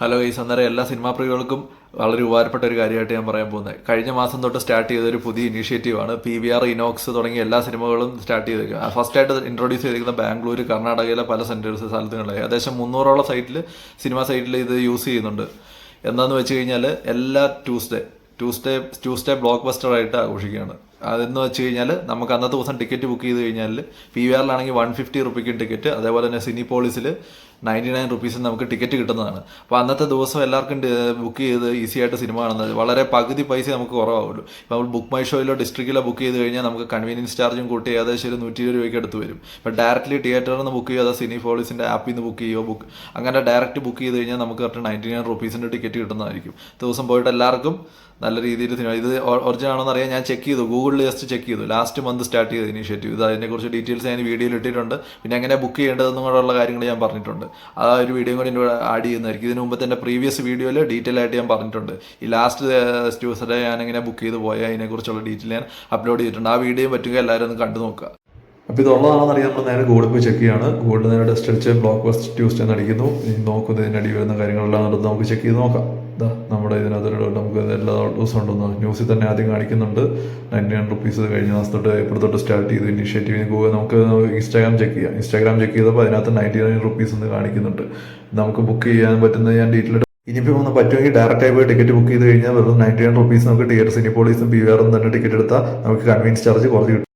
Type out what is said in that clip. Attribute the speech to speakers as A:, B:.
A: Hello guys, അന്നേരം എല്ലാ cinema പ്രിയകൾക്കും വളരെ ഉപകാരപ്പെട്ട ഒരു കാര്യമായിട്ട് ഞാൻ പറയാൻ പോകുന്നത്. കഴിഞ്ഞ മാസം തൊട്ട് സ്റ്റാർട്ട് ചെയ്ത ഒരു പുതിയ ഇനീഷ്യേറ്റീവാണ്. PVR, ഇനോക്സ് തുടങ്ങിയ എല്ലാ സിനിമകളും സ്റ്റാർട്ട് ചെയ്തേക്കുക. ഫസ്റ്റായിട്ട് ഇൻട്രൊഡ്യൂസ് ചെയ്തിരിക്കുന്ന ബാംഗ്ലൂർ, കർണാടകയിലെ പല സ്ഥലത്തുകളിൽ ഏകദേശം 300ഓളം സൈറ്റിൽ, സിനിമാ സൈറ്റിൽ ഇത് യൂസ് ചെയ്യുന്നുണ്ട്. എന്താണെന്ന് വെച്ച് കഴിഞ്ഞാൽ എല്ലാ ട്യൂസ്ഡേ ബ്ലോക്ക് ബസ്റ്റർ ആയിട്ട് ആഘോഷിക്കുകയാണ്. അതെന്ന് വെച്ച് കഴിഞ്ഞാൽ നമുക്ക് അന്നത്തെ ദിവസം ടിക്കറ്റ് ബുക്ക് ചെയ്ത് കഴിഞ്ഞാൽ PVRലാണെങ്കിൽ 150 റുപ്പിക്കും ടിക്കറ്റ്, അതേപോലെ തന്നെ സിനിപോളിസിൽ 99 റുപ്പീസിന് നമുക്ക് ടിക്കറ്റ് കിട്ടുന്നതാണ്. അപ്പോൾ അന്നത്തെ ദിവസം എല്ലാവർക്കും ബുക്ക് ചെയ്ത് ഈസി ആയിട്ട് സിനിമ കാണുന്നത് വളരെ പകുതി പൈസ നമുക്ക് കുറവാകുള്ളൂ. ഇപ്പോൾ നമ്മൾ ബുക്ക് മൈ ഷോയിലോ ഡിസ്ട്രിക്റ്റിലോ ബുക്ക് ചെയ്ത് കഴിഞ്ഞാൽ നമുക്ക് കൺവീനിയൻസ് ചാർജും കൂട്ടി ഏകദേശം ഒരു 120 രൂപയ്ക്ക് അടുത്ത് വരും. ഇപ്പോൾ ഡയറക്റ്റ്ലി തിയേറ്ററിൽ നിന്ന് ബുക്ക് ചെയ്യുക, സിനിപോളിസിൻ്റെ ആപ്പിൽ നിന്ന് ബുക്ക് ചെയ്യുക, അങ്ങനെ ഡയറക്റ്റ് ബുക്ക് ചെയ്ത് കഴിഞ്ഞാൽ നമുക്ക് കറക്റ്റ് 99 റുപ്പീസിൻ്റെ ടിക്കറ്റ് കിട്ടുന്നതായിരിക്കും. ദിവസം പോയിട്ട് എല്ലാവർക്കും നല്ല രീതിയിൽ സിനിമ ഇത് ഒറിജിനൽ ആണോ എന്ന് അറിയാൻ ഞാൻ ചെക്ക് ചെയ്തു, ഗൂഗിളിൽ ജസ്റ്റ് ചെക്ക് ചെയ്തു. ലാസ്റ്റ് മന്ത് സ്റ്റാർട്ട് ചെയ്ത ഇനീഷ്യേറ്റീവ് ഇത്. അതിനെക്കുറിച്ച് ഡീറ്റെയിൽസ് ഞാൻ വീഡിയോയിൽ ഇട്ടിട്ടുണ്ട്. പിന്നെ എങ്ങനെ ബുക്ക് ചെയ്യേണ്ടതെന്നും കൂടെയുള്ള കാര്യങ്ങൾ ഞാൻ പറഞ്ഞിട്ടുണ്ട്. ആ ഒരു വീഡിയോ കൂടി ഇവിടെ ആഡ് ചെയ്യുന്നതായിരിക്കും. ഇതിന് മുമ്പ് തന്നെ പ്രീവിയസ് വീഡിയോയിൽ ഡീറ്റെയിൽ ആയിട്ട് ഞാൻ പറഞ്ഞിട്ടുണ്ട്. ഈ ലാസ്റ്റ് ട്യൂസ്ഡേ ഞാൻ എങ്ങനെ ബുക്ക് ചെയ്ത് പോയാൽ അതിനെക്കുറിച്ചുള്ള ഡീറ്റെയിൽ ഞാൻ അപ്ലോഡ് ചെയ്തിട്ടുണ്ട്. ആ വീഡിയോ പറ്റുക എല്ലാവരും ഒന്ന് കണ്ടു നോക്കുക. അപ്പോൾ ഇതുള്ളതാണെന്ന് അറിയാൻ നമ്മൾ നേരെ ഗൂഗിളിൽ പോയി ചെക്ക് ചെയ്യാണ്. ഗൂഗിളിൽ നേരെ ടെസ്റ്റ് അടിച്ച് ബ്ലോക്ക് ബസ്റ്റർ ട്യൂസ്ഡേ എന്ന് അടിക്കുന്നു. നോക്കുന്നത് ഇതിനടി വരുന്ന കാര്യങ്ങളെല്ലാം നടന്ന് നമുക്ക് ചെക്ക് ചെയ്ത് നോക്കാം. ഇതാ നമ്മുടെ ഇതിനകത്ത് നമുക്ക് എല്ലാ ദിവസവും ഉണ്ടെന്ന് ന്യൂസിൽ തന്നെ ആദ്യം കാണിക്കുന്നുണ്ട്. 99 റുപ്പീസ് കഴിഞ്ഞ മാസം തൊട്ട് ഏപ്രിൽ തൊട്ട് സ്റ്റാർട്ട് ചെയ്തു ഇനീഷ്യേറ്റീവ്. നമുക്ക് ഇൻസ്റ്റാഗ്രാം ചെക്ക് ചെയ്യാം. ഇൻസ്റ്റാഗ്രാം ചെക്ക് ചെയ്തപ്പോൾ അതിനകത്ത് 99 റുപ്പീസ് എന്ന് കാണിക്കുന്നുണ്ട്. നമുക്ക് ബുക്ക് ചെയ്യാൻ പറ്റുന്നത് ഞാൻ ഡീറ്റെയിൽ ഇനിയിപ്പോൾ ഒന്ന് പറ്റുമെങ്കിൽ ഡയറക്റ്റായി പോയി ടിക്കറ്റ് ബുക്ക് ചെയ്ത് കഴിഞ്ഞാൽ വെറും 99 റുപ്പീസ് നമുക്ക് സിനിപോളിസും PVRും തന്നെ ടിക്കറ്റ് എടുത്താൽ നമുക്ക് കൺവീനിയൻസ് ചാർജ് കുറച്ച് കിട്ടും.